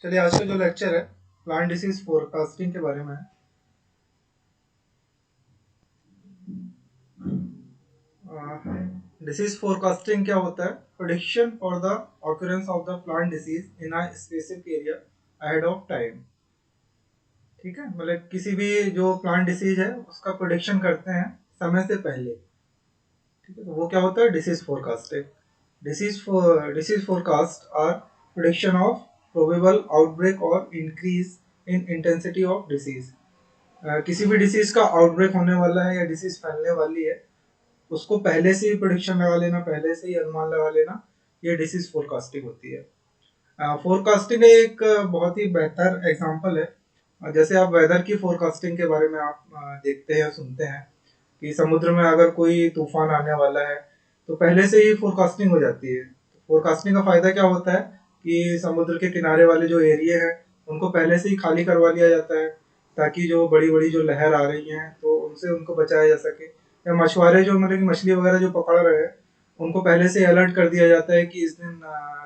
चलिए आज का जो लेक्चर है प्लांट डिसीज फोरकास्टिंग के बारे में है। डिसीज फोरकास्टिंग क्या होता है? Prediction for the occurrence of the plant disease in a specific area ahead of time. ठीक है, मतलब किसी भी जो प्लांट डिसीज है उसका प्रेडिक्शन करते हैं समय से पहले। ठीक है, तो वो क्या होता है? Disease forecasting. Disease forecast are prediction of probable outbreak और increase in intensity of disease. किसी भी डिसीज का आउटब्रेक होने वाला है या डिसीज फैलने वाली है, उसको पहले से ही प्रेडिक्शन लगा लेना, पहले से ही अनुमान लगा लेना, ये डिसीज फोरकास्टिंग होती है। फोरकास्टिंग एक बहुत ही बेहतर एग्जांपल है। जैसे आप वेदर की फोरकास्टिंग के बारे में आप देखते हैं, सुनते हैं कि समुद्र में अगर कोई तूफान आने वाला है तो पहले से ही फोरकास्टिंग हो जाती है। फोरकास्टिंग का फायदा क्या होता है कि समुद्र के किनारे वाले जो एरिया है उनको पहले से ही खाली करवा लिया जाता है, ताकि जो बड़ी बड़ी जो लहर आ रही हैं तो उनसे उनको बचाया जा सके। या मछुआरे जो मतलब कि मछली वगैरह जो पकड़ रहे हैं उनको पहले से अलर्ट कर दिया जाता है कि इस दिन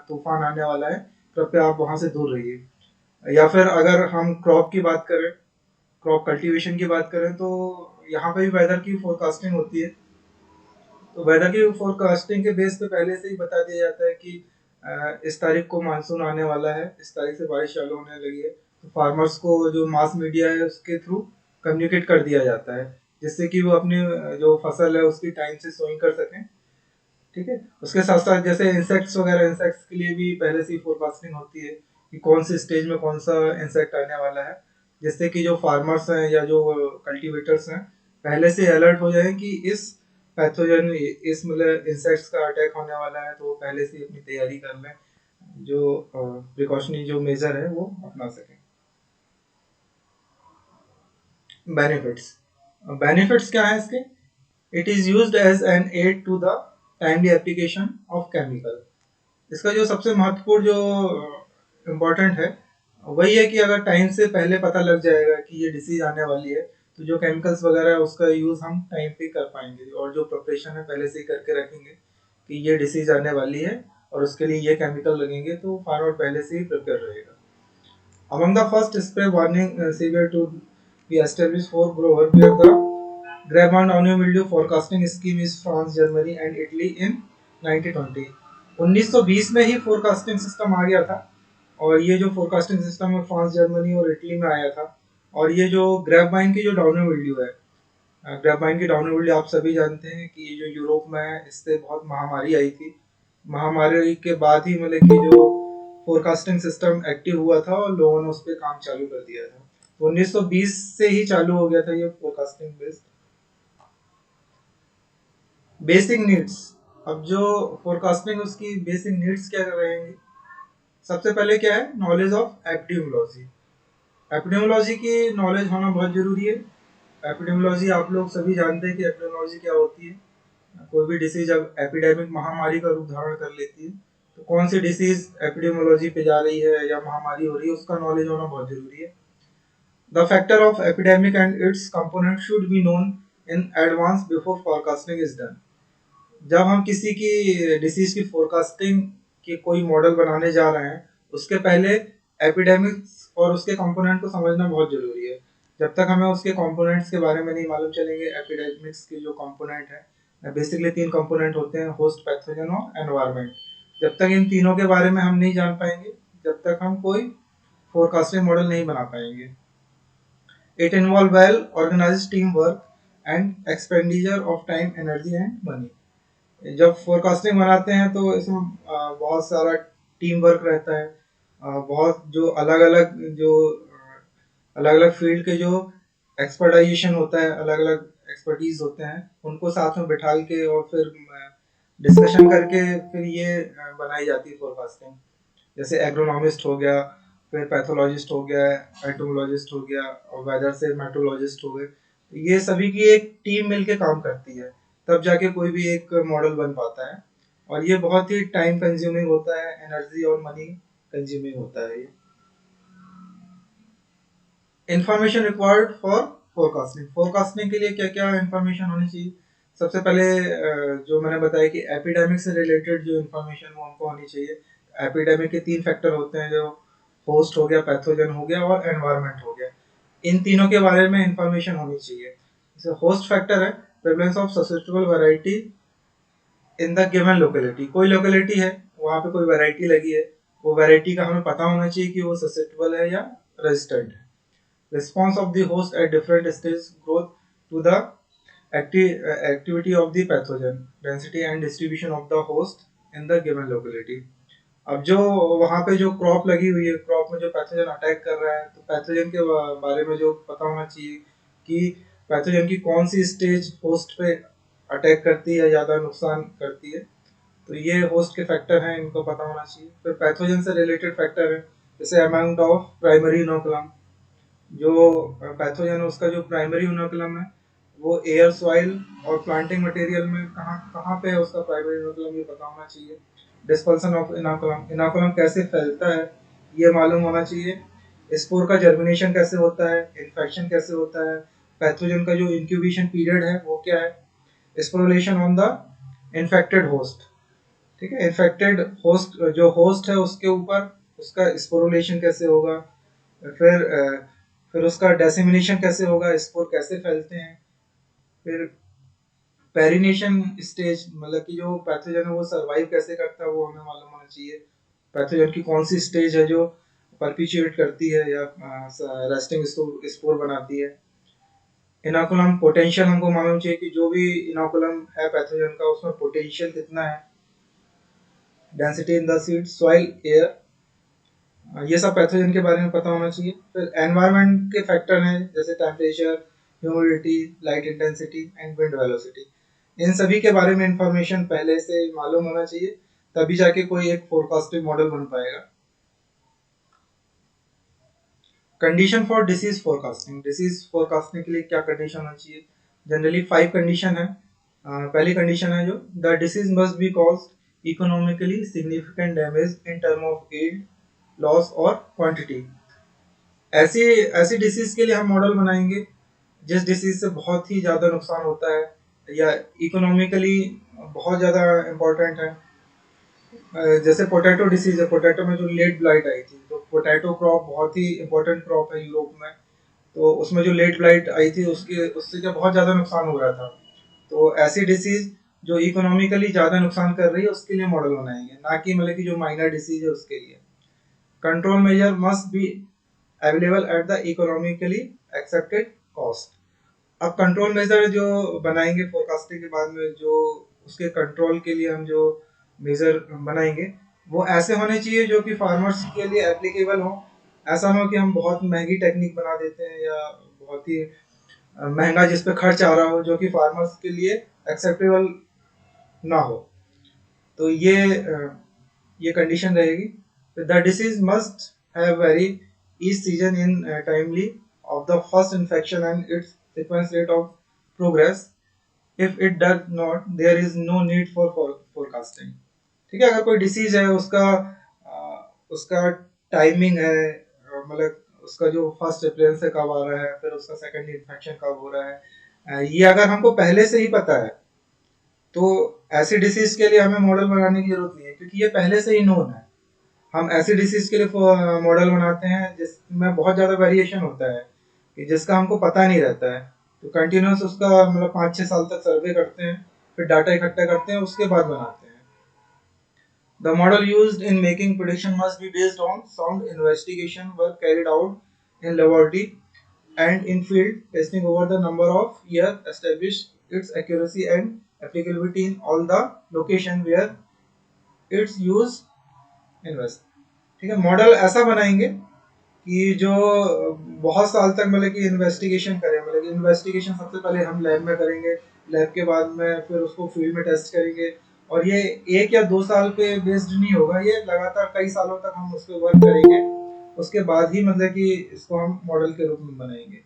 तूफान आने वाला है, कृपया आप वहां से दूर रहिए। या फिर अगर हम क्रॉप की बात करें, क्रॉप कल्टीवेशन की बात करें, तो यहाँ पे भी वेदर की फोरकास्टिंग होती है। तो वेदर की फोरकास्टिंग के बेस पे पहले से ही बता दिया जाता है कि इस तारीख को मानसून आने वाला है, इस तारीख से बारिश चालू होने लगी है। तो फार्मर्स को जो मास मीडिया है उसके थ्रू कम्युनिकेट कर दिया जाता है, जिससे कि वो अपनी जो फसल है उसकी टाइम से सोइंग कर सकें। ठीक है, उसके साथ साथ जैसे इंसेक्ट्स वगैरह, इंसेक्ट्स के लिए भी पहले से ही फोरकास्टिंग होती है कि कौन सी स्टेज में कौन सा इंसेक्ट आने वाला है, जिससे कि जो फार्मर्स हैं या जो कल्टीवेटर्स हैं पहले से अलर्ट हो जाए कि इस पैथोजन, इस मतलब इंसेक्ट्स का अटैक होने वाला है, तो वो पहले से ही अपनी तैयारी कर लें, जो प्रिकॉशनरी जो मेजर है वो अपना सकें। बेनिफिट्स, बेनिफिट्स क्या है इसके? It is used as an aid to the timely application of chemical. इसका जो सबसे महत्वपूर्ण जो इम्पोर्टेंट है वही है कि अगर टाइम से पहले पता लग जाएगा कि ये डिसीज आने वाली है, तो जो केमिकल्स वगैरह है उसका यूज हम टाइम पे कर पाएंगे, और जो प्रिपरेशन है पहले से ही करके रखेंगे कि ये डिसीज आने वाली है और उसके लिए ये केमिकल लगेंगे, तो फार्मर पहले से ही प्रिपेयर रहेगा। Among the first spray warning severe to be established for grower where the Grabman Downy mildew forecasting scheme is France, Germany and Italy in 1920। 1920 में ही फोरकास्टिंग सिस्टम आ गया था, और ये जो फोरकास्टिंग सिस्टम है फ्रांस, जर्मनी और Italy में आया था। और ये जो ग्रेपवाइन की जो डाउनी मिल्ड्यू है, ग्रेपवाइन की डाउनी मिल्ड्यू आप सभी जानते हैं कि ये जो यूरोप में है, इससे बहुत महामारी आई थी। महामारी के बाद ही मतलब कि जो फोरकास्टिंग सिस्टम एक्टिव हुआ था और लोगों ने उस पर काम चालू कर दिया था। तो 1920 से ही चालू हो गया था ये फोरकास्टिंग बेस्ड। बेसिक नीड्स, अब जो फोरकास्टिंग उसकी बेसिक नीड्स क्या रहेंगी? सबसे पहले क्या है? Knowledge of epidemiology. एपिडेमियोलॉजी की नॉलेज होना बहुत जरूरी है। एपिडेमियोलॉजी आप लोग सभी जानते हैं कि एपिडेमियोलॉजी क्या होती है। कोई भी डिसीज अब एपिडेमिक महामारी का रूप धारण कर लेती है, तो कौन सी डिसीज एपिडेमियोलॉजी पे जा रही है या महामारी हो रही है उसका नॉलेज होना बहुत जरूरी है। The factor of epidemic and it's component should be known in advance before forecasting is done. जब हम किसी की डिसीज की फोरकास्टिंग की कोई मॉडल बनाने जा रहे हैं, उसके पहले एपिडेमिक्स और उसके कंपोनेंट को समझना बहुत जरूरी है। जब तक हमें उसके कंपोनेंट्स के बारे में नहीं मालूम चलेंगे, एपिडेमिक्स के जो कंपोनेंट है बेसिकली 3 कंपोनेंट होते हैं, होस्ट, पैथोजन और एनवायरनमेंट। जब तक इन तीनों के बारे में हम नहीं जान पाएंगे, जब तक हम कोई फोरकास्टिंग मॉडल नहीं बना पाएंगे। It involve well organised team work and expenditure of time, energy and money. जब फोरकास्टिंग बनाते हैं तो इसमें बहुत सारा टीम वर्क रहता है। बहुत जो अलग अलग जो अलग अलग फील्ड के जो एक्सपर्टाइजेशन होता है, अलग अलग एक्सपर्टीज होते हैं, उनको साथ में बिठा के और फिर डिस्कशन करके फिर ये बनाई जाती है फोरकास्टिंग। जैसे एग्रोनॉमिस्ट हो गया, फिर पैथोलॉजिस्ट हो गया, एंटोमोलॉजिस्ट हो गया, और वेदर से मेट्रोलॉजिस्ट हो गए। तो ये सभी की एक टीम मिलके काम करती है, तब जाके कोई भी एक मॉडल बन पाता है। और ये बहुत ही टाइम कंज्यूमिंग होता है, एनर्जी और मनी कंज्यूमिंग होता है। Information required for forecasting. Forecasting के लिए क्या क्या इंफॉर्मेशन होनी चाहिए? सबसे पहले जो मैंने बताया कि एपिडेमिक से रिलेटेड जो इंफॉर्मेशन वो हमको होनी चाहिए। एपिडेमिक के 3 फैक्टर होते हैं, जो होस्ट हो गया, पैथोजन हो गया और एनवायरनमेंट हो गया। इन तीनों के बारे में इंफॉर्मेशन होनी चाहिए। जैसे होस्ट फैक्टर है prevalence of susceptible variety in the given locality. कोई लोकेलिटी है, वहाँ पे कोई वैरायटी लगी है, वो वैरायटी का हमें पता होना चाहिए कि वो ससेप्टेबल है या रेजिस्टेंट है। Response of the host at different stage growth to the activity of the pathogen, density and distribution of the host in the given locality। अब जो वहाँ पे जो क्रॉप लगी हुई है, क्रॉप में जो पैथोजन अटैक कर रहा है, तो पैथोजन के बारे में जो पता होना चाहिए कि पैथोजन की कौन सी स्टेज होस्ट पे अटैक करती है, ज़्यादा नुकसान करती है। तो ये होस्ट के फैक्टर हैं, इनको पता होना चाहिए। फिर पैथोजन से रिलेटेड फैक्टर है जैसे अमाउंट ऑफ प्राइमरी इनोकुलम। जो पैथोजन है उसका जो प्राइमरी इनोकुलम है वो एयर, सॉइल और प्लांटिंग मटेरियल में कहाँ कहाँ पे है उसका प्राइमरी इनोकुलम, ये पता होना चाहिए। डिस्पर्सन ऑफ इनोकुलम, इनोकुलम कैसे फैलता है ये मालूम होना चाहिए। स्पोर का जर्मिनेशन कैसे होता है, इन्फेक्शन कैसे होता है, पैथोजन का जो इंक्यूबेशन पीरियड है वो क्या है, sporulation on the infected host. ठीक है, इन्फेक्टेड होस्ट जो होस्ट है उसके ऊपर उसका स्पोरुलेशन कैसे होगा, फिर फिर उसका डेसिमिनेशन कैसे होगा, स्पोर कैसे फैलते हैं। फिर पेरिनेशन स्टेज, मतलब कि जो पैथोजन है वो सरवाइव कैसे करता है वो हमें मालूम होना चाहिए। पैथोजन की कौन सी स्टेज है जो परपिचुएट करती है या रेस्टिंग स्पोर बनाती है। इनोकुलम पोटेंशियल हमको मालूम चाहिए कि जो भी इनोकुलम है पैथोजन का उसमें पोटेंशियल कितना है। Density in the seed, soil, air, ये सब पैथोजन के बारे में पता होना चाहिए। फिर एनवायरनमेंट के फैक्टर हैं जैसे temperature, humidity, light intensity and wind velocity. इन सभी के बारे में इंफॉर्मेशन पहले से मालूम होना चाहिए, तभी जाके कोई एक फोरकास्टिंग मॉडल बन पाएगा। Condition for disease forecasting, disease forecasting के लिए क्या कंडीशन होनी चाहिए। जनरली 5 कंडीशन है। पहली कंडीशन है जो the disease must be caused economically significant damage in term of yield, loss और क्वांटिटी। ऐसी ऐसी डिसीज के लिए हम मॉडल बनाएंगे जिस डिसीज से बहुत ही ज़्यादा नुकसान होता है या इकोनॉमिकली बहुत ज़्यादा इम्पोर्टेंट है। जैसे पोटैटो डिसीज है, पोटैटो में जो लेट ब्लाइट आई थी, तो पोटैटो क्रॉप बहुत ही इम्पोर्टेंट क्रॉप है यूरोप में, तो उसमें जो लेट ब्लाइट आई थी उसके उससे क्या बहुत ज़्यादा नुकसान हो रहा था। तो ऐसी डिसीज जो इकोनॉमिकली ज़्यादा नुकसान कर रही है उसके लिए मॉडल बनाएंगे, ना कि मतलब कि जो माइनर डिसीज है उसके लिए। Control measure must be available at the economically accepted cost. अब कंट्रोल मेजर जो बनाएंगे फोरकास्टिंग के बाद में, जो उसके कंट्रोल के लिए हम जो मेजर बनाएंगे वो ऐसे होने चाहिए जो कि फार्मर्स के लिए एप्लीकेबल हो। ऐसा ना हो कि हम बहुत महंगी टेक्निक बना देते हैं या बहुत ही महंगा जिस पे खर्च आ रहा हो जो कि फार्मर्स के लिए एक्सेप्टेबल ना हो। तो ये कंडीशन रहेगी। The disease must have very each season in timely of the first infection and its sequence rate of progress। if it does not, there is no need for forecasting। ठीक है, अगर कोई disease है उसका timing है, मतलब उसका जो फर्स्ट अप्रेयरेंस है कब आ रहा है, फिर उसका सेकंड इन्फेक्शन कब हो रहा है, ये अगर हमको पहले से ही पता है तो ऐसी डिसीज के लिए हमें मॉडल बनाने की जरूरत नहीं है, क्योंकि ये पहले से ही नोन है। हम ऐसी डिसीज के लिए मॉडल बनाते हैं जिसमें बहुत ज़्यादा वेरिएशन होता है कि जिसका हमको पता नहीं रहता है, तो कंटिन्यूस उसका मतलब 5-6 साल तक सर्वे करते हैं, फिर डाटा इकट्ठा करते हैं, उसके बाद बनाते हैं। The model used in making prediction must be based on sound investigation work carried out in laboratory and in field testing over the number of years, established its accuracy and applicability in all the location where its use invest। ठीक है, model ऐसा बनाएंगे कि जो बहुत साल तक मतलब कि इन्वेस्टिगेशन करें, मतलब कि इन्वेस्टिगेशन सबसे पहले हम लैब में करेंगे, लैब के बाद में फिर उसको फील्ड में टेस्ट करेंगे, और ये 1 या 2 साल पे बेस्ड नहीं होगा, ये लगातार कई सालों तक हम उस पर वर्क करेंगे, उसके बाद ही मतलब कि इसको हम मॉडल के रूप में बनाएंगे।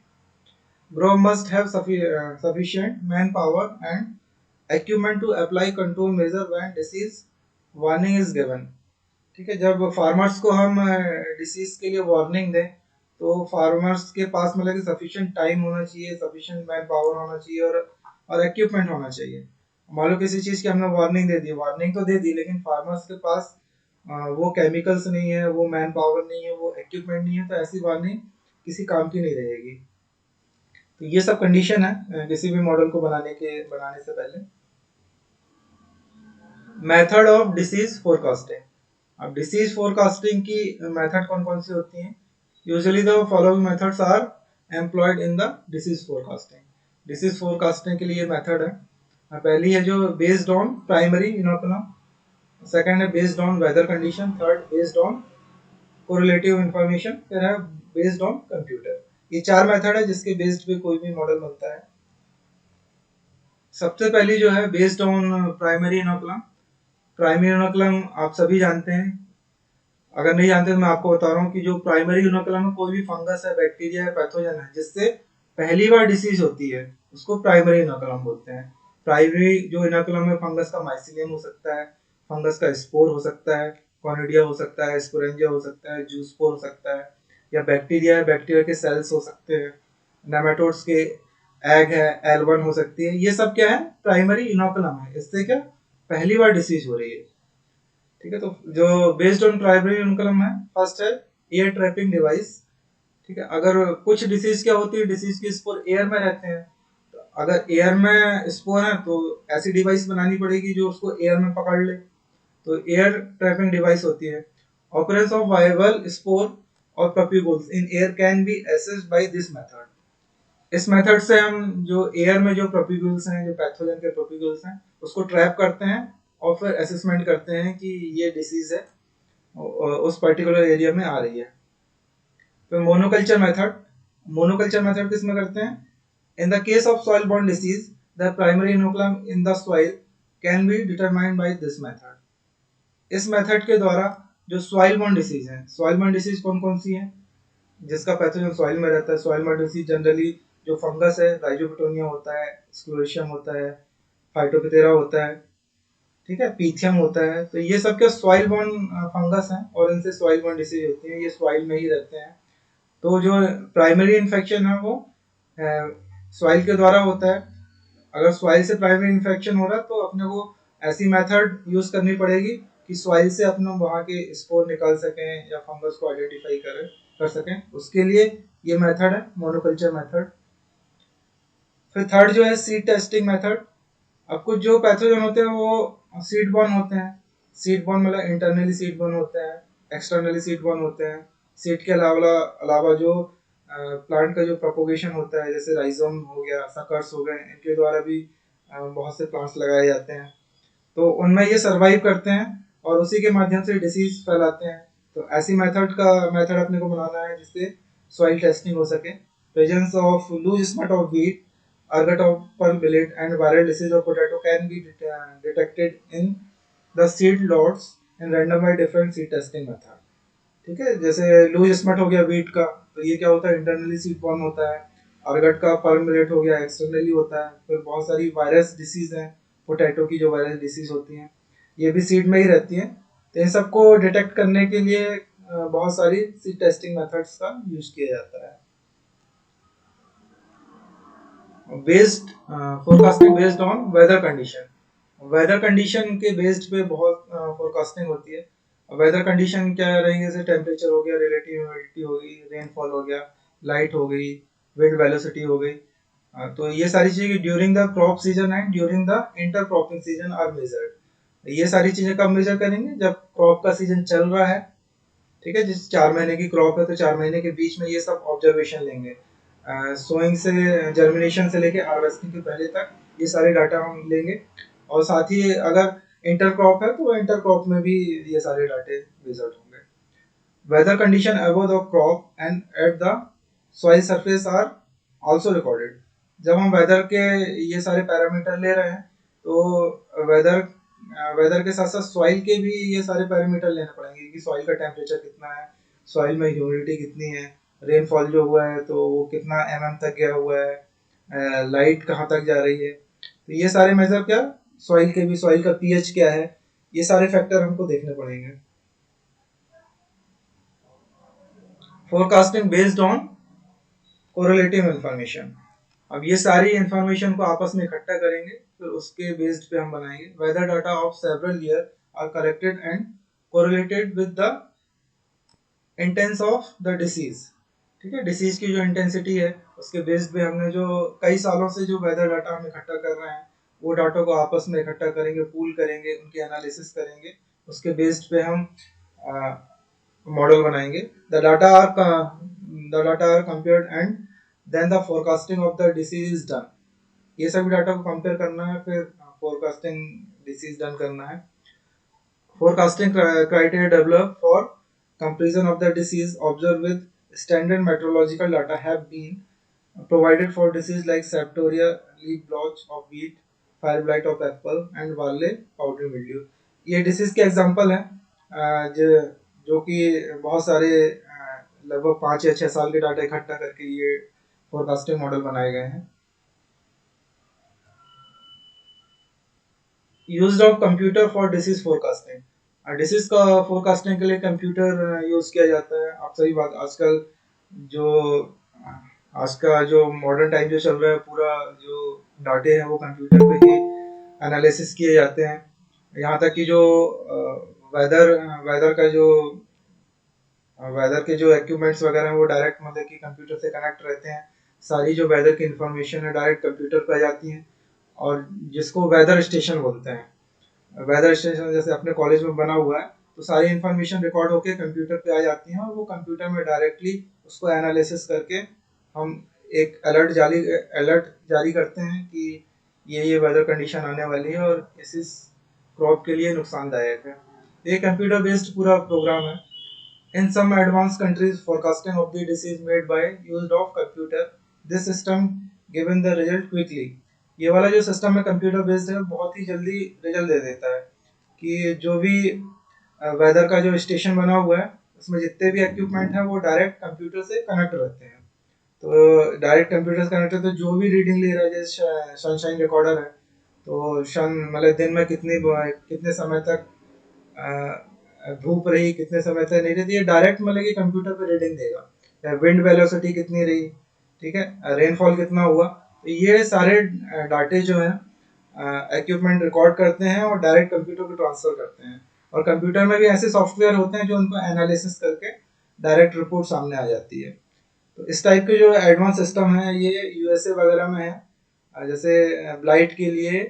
Grow must have sufficient manpower and equipment to apply control measure when disease warning is given। ठीक है, जब फार्मर्स को हम डिसीज के लिए वार्निंग दें तो फार्मर्स के पास मतलब कि सफिशिएंट टाइम होना चाहिए, सफिशिएंट मैन पावर होना चाहिए और इक्विपमेंट होना चाहिए। मान लो किसी चीज़ की हमने वार्निंग दे दी, वार्निंग तो दे दी, लेकिन फार्मर्स के पास वो केमिकल्स नहीं है, वो मैन पावर नहीं है, वो इक्विपमेंट नहीं है, तो ऐसी वार्निंग किसी काम की नहीं रहेगी। तो ये सब कंडीशन है किसी भी मॉडल को बनाने से पहले। Method of disease forecasting. अब डिसीज फोरकास्टिंग की मेथड कौन कौन सी होती हैं? Usually the following methods are employed in the disease forecasting. Disease forecasting के लिए मेथड है, पहली है जो based on primary inoculum, second है based on weather condition, third based on correlative information, फिर है बेस्ड ऑन कंप्यूटर। ये चार मेथड है जिसके बेस्ड पे कोई भी मॉडल बनता है। सबसे पहली जो है based on primary inoculum. Primary inoculum आप सभी जानते हैं, अगर नहीं जानते तो मैं आपको बता रहा हूँ कि जो प्राइमरी इनोकुलम में कोई भी फंगस है, बैक्टीरिया है, पैथोजन है जिससे पहली बार डिसीज होती है, उसको प्राइमरी इनोकुलम बोलते हैं। प्राइमरी जो इनोकुलम में फंगस का माइसिलियम हो सकता है, फंगस का स्पोर हो सकता है, कॉनिडिया हो सकता है, स्पोरेंजिया हो सकता है, जूस्पोर हो सकता है, या बैक्टीरिया है, बैक्टीरिया के सेल्स हो सकते हैं, नेमाटोड्स के एग है, एल1 हो सकती है। ये सब क्या है? प्राइमरी इनोकुलम है, इससे क्या पहली बार डिसीज हो रही है। ठीक है, तो जो बेस्ड ऑन प्राइमरी इनोकुलम है, फर्स्ट है एयर ट्रैपिंग डिवाइस। ठीक है, अगर कुछ डिसीज क्या होती है, डिसीज के स्पोर एयर में रहते हैं, तो अगर एयर में स्पोर है तो ऐसी डिवाइस बनानी पड़ेगी जो उसको एयर में पकड़ ले, तो एयर ट्रैपिंग डिवाइस होती है। ऑकरेंस ऑफ वायबल स्पोर और papules in air can be assessed by this method. इस मेथड से हम जो एयर में जो प्रोपिगुल्स हैं, जो पैथोजन के प्रोपिगुल्स हैं, उसको ट्रैप करते हैं और फिर असेसमेंट करते हैं कि ये डिसीज है उस पर्टिकुलर एरिया में आ रही है। फिर मोनोकल्चर मेथड। मोनोकल्चर मेथड किसमें करते हैं? In the case of soil born disease the primary inoculum in the soil can be determined by this method. इस मेथड के द्वारा जो सॉइल बॉर्न डिसीज है, सॉइल बॉर्न डिसीज कौन कौन सी है जिसका पैथोजन सॉइल में रहता है? सॉइल बॉर्न डिसीज जनरली जो फंगस है, राइजोपिटोनिया होता है, स्क्लेरोशियम होता है, फाइटोप्थेरा होता है, ठीक है, पीथियम होता है। तो ये सब क्या सॉइल बॉर्न फंगस हैं और इनसे सॉइल बॉर्न डिसीज होती है, ये सॉइल में ही रहते हैं। तो जो प्राइमरी इन्फेक्शन है वो सॉइल के द्वारा होता है। अगर सॉइल से प्राइमरी इन्फेक्शन हो रहा है तो अपने को ऐसी मेथड यूज करनी पड़ेगी कि सॉइल से अपने वहाँ के स्पोर निकाल सकें या फंगस को आइडेंटिफाई कर सकें। उसके लिए ये मेथड है मोनोकल्चर मेथड। फिर थर्ड जो है सीड टेस्टिंग मेथड। अब कुछ जो पैथोजन होते हैं वो सीड बॉर्न होते हैं। सीड बॉर्न मतलब इंटरनली सीड बॉर्न होते हैं, एक्सटर्नली सीड बॉर्न होते हैं। सीड के अलावा अलावा जो प्लांट का जो प्रोपोगेशन होता है, जैसे राइजोम हो गया, सकर्स हो गए, इनके द्वारा भी बहुत से प्लांट्स लगाए जाते हैं। तो उनमें ये सरवाइव करते हैं और उसी के माध्यम से डिसीज फैलाते हैं। तो ऐसी मेथड अपने को बनाना है जिससे सॉइल टेस्टिंग हो सके। Presence of loose smut of wheat, ergot of pearl millet and viral disease of potato can be detected in the seed lots and randomized different seed testing method। ठीक है, जैसे loose smut हो गया wheat का, तो ये क्या होता है? इंटरनली सीड बॉर्न होता है। अर्गट का पर्ल मिलेट हो गया, एक्सटर्नली होता है। फिर बहुत सारी वायरस डिसीज हैं, पोटैटो की जो वायरस डिसीज होती हैं, ये भी सीड में ही रहती हैं। तो इन सबको डिटेक्ट करने के लिए बहुत सारी सीड टेस्टिंग मेथड्स का यूज किया जाता है। Based forecasting based on weather condition. Weather condition के बेस्ड पे बहुत फोरकास्टिंग होती है। वेदर कंडीशन क्या रहेंगे? जैसे टेम्परेचर हो गया, रिलेटिव ह्यूमिडिटी हो गई, रेनफॉल हो गया, लाइट हो गई, विंड वेलोसिटी हो गई। तो ये सारी चीजें during the crop season and during the inter cropping season are measured. ये सारी चीजें कब मेजर करेंगे? जब क्रॉप का सीजन चल रहा है, ठीक है, जिस 4 महीने की क्रॉप है तो 4 महीने के बीच में ये सब ऑब्जर्वेशन लेंगे। सोइंग से, जर्मिनेशन से लेके हार्वेस्टिंग के पहले तक ये सारे डाटा हम लेंगे। और साथ ही अगर इंटर क्रॉप है तो इंटर क्रॉप में भी ये सारे डाटे रिजल्ट होंगे। Weather condition above the crop and at the soil surface are also recorded. जब हम वेदर के ये सारे पैरामीटर ले रहे हैं तो वेदर के साथ साथ सॉइल के भी ये सारे पैरामीटर लेने पड़ेंगे कि सॉइल का टेम्परेचर कितना है, सॉइल में ह्यूमिडिटी कितनी है, रेनफॉल जो हुआ है तो वो कितना तक गया हुआ है, लाइट कहाँ तक जा रही है। तो ये सारे मेजर क्या, सॉइल के भी, सॉइल का पीएच क्या है, ये सारे फैक्टर हमको देखने पड़ेंगे। Forecasting based on correlative information. अब ये सारी इंफॉर्मेशन को आपस में इकट्ठा करेंगे, फिर उसके बेस्ड पे हम बनाएंगे। Weather data of several year are collected and correlated with the intense of the disease. ठीक है, डिसीज की जो इंटेंसिटी है उसके बेस्ड पे हमने जो कई सालों से जो वेदर डाटा हम इकट्ठा कर रहे हैं वो डाटा को आपस में इकट्ठा करेंगे, पूल करेंगे, उनकी एनालिसिस करेंगे, उसके बेस्ड पे हम मॉडल बनाएंगे। The data are compared and then the forecasting of the disease is done. ये सभी डाटा को कंपेयर करना है, फिर फोरकास्टिंग डिसीज डन करना है। Forecasting criteria developed for comparison of the disease observed with standard meteorological data have been provided for diseases like septoria, leaf blotch of wheat, fire blight of apple, and Varley powdery mildew। ये disease के example हैं जो कि बहुत सारे लगभग 5 या 6 साल के डाटा इकट्ठा करके ये फोरकास्टिंग मॉडल बनाए गए हैं। Use of computer for disease forecasting. Disease का फोरकास्टिंग के लिए कंप्यूटर यूज किया जाता है। आप सही बात, आजकल जो आज का जो मॉडर्न टाइम जो चल रहा है, पूरा जो डाटे हैं वो कंप्यूटर पे ही एनालिसिस किए जाते हैं। यहाँ तक कि जो वेदर वेदर का जो वेदर के जो इक्विपमेंट्स वगैरह हैं वो डायरेक्ट मतलब कि कंप्यूटर से कनेक्ट रहते हैं। सारी जो वेदर की इंफॉर्मेशन है डायरेक्ट कंप्यूटर पे आ जाती है, और जिसको वेदर स्टेशन बोलते हैं। वेदर स्टेशन जैसे अपने कॉलेज में बना हुआ है, तो सारी इंफॉर्मेशन रिकॉर्ड होके कंप्यूटर पे आ जाती है, और वो कंप्यूटर में डायरेक्टली उसको एनालिसिस करके हम एक अलर्ट जारी करते हैं कि ये वेदर कंडीशन आने वाली है और इस क्रॉप के लिए नुकसानदायक है। ये कंप्यूटर बेस्ड पूरा प्रोग्राम है। In some advanced countries, forecasting of the disease made by use of computer. This system given the result quickly। ये वाला जो सिस्टम है कंप्यूटर बेस्ड है, बहुत ही जल्दी रिजल्ट दे देता है कि जो भी वेदर का जो स्टेशन बना हुआ है उसमें जितने भी इक्विपमेंट है वो डायरेक्ट कंप्यूटर से कनेक्ट रहते हैं। तो डायरेक्ट कंप्यूटर से कनेक्ट है, तो जो भी रीडिंग ले रहा है, जैसे सनशाइन रिकॉर्डर है, तो सन मतलब दिन में कितने समय तक धूप रही, कितने समय तक नहीं रही, ये डायरेक्ट मतलब कि कंप्यूटर पे रीडिंग देगा। विंड वेलोसिटी कितनी रही, ठीक है, रेनफॉल कितना हुआ, तो ये सारे डाटे जो हैं इक्विपमेंट रिकॉर्ड करते हैं और डायरेक्ट कंप्यूटर को ट्रांसफर करते हैं। और कंप्यूटर में भी ऐसे सॉफ्टवेयर होते हैं जो उनको एनालिसिस करके डायरेक्ट रिपोर्ट सामने आ जाती है। तो इस टाइप के जो एडवांस सिस्टम है ये यूएसए वगैरह में है। जैसे ब्लाइट के लिए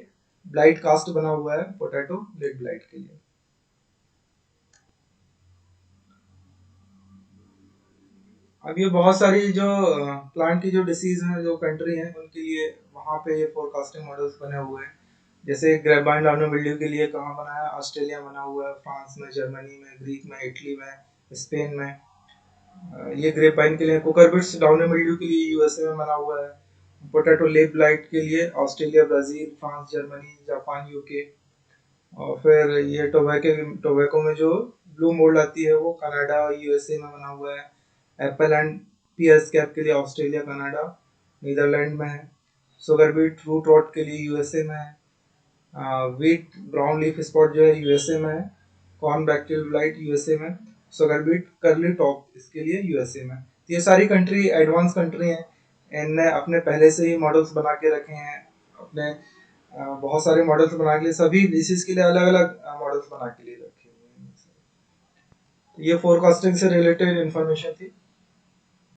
ब्लाइट कास्ट बना हुआ है, पोटैटो लेट ब्लाइट के लिए। अब ये बहुत सारी जो प्लांट की जो डिसीज हैं, जो कंट्री हैं, उनके लिए वहाँ पे ये फोरकास्टिंग मॉडल्स बने हुए हैं। जैसे ग्रेपाइन डाउनी मिल्ड्यू के लिए कहाँ बना है, ऑस्ट्रेलिया बना हुआ है, फ्रांस में, जर्मनी में, ग्रीक में, इटली में, स्पेन में। ये ग्रेपाइन के लिए। कुकरबिट्स डाउनी मिल्ड्यू के लिए यूएसए में बना हुआ है। पोटैटो लीफ ब्लाइट के लिए Australia, Brazil, France, Germany, Japan, UK. और फिर ये टोबैको में जो ब्लू मोल्ड आती है वो कनाडा और यूएसए में बना हुआ है। एप्पल एंड पीएस कैप के लिए ऑस्ट्रेलिया, कनाडा, नीदरलैंड में है। शुगर बीट रूट रॉट के लिए यूएसए में है। व्हीट ब्राउन लीफ स्पॉट जो है यूएसए में है। कॉर्न बैक्टीरियल ब्लाइट यूएसए में। शुगर बीट कर्ली टॉप इसके लिए यूएसए में। तो ये सारी कंट्री एडवांस कंट्री हैं, इनने अपने पहले से ही मॉडल्स बना के रखे हैं। अपने बहुत सारे मॉडल्स बना के लिए, सभी डिसीज के लिए अलग अलग मॉडल्स बना के लिए रखे हुए हैं। ये फोरकास्टिंग से रिलेटेड इंफॉर्मेशन थी।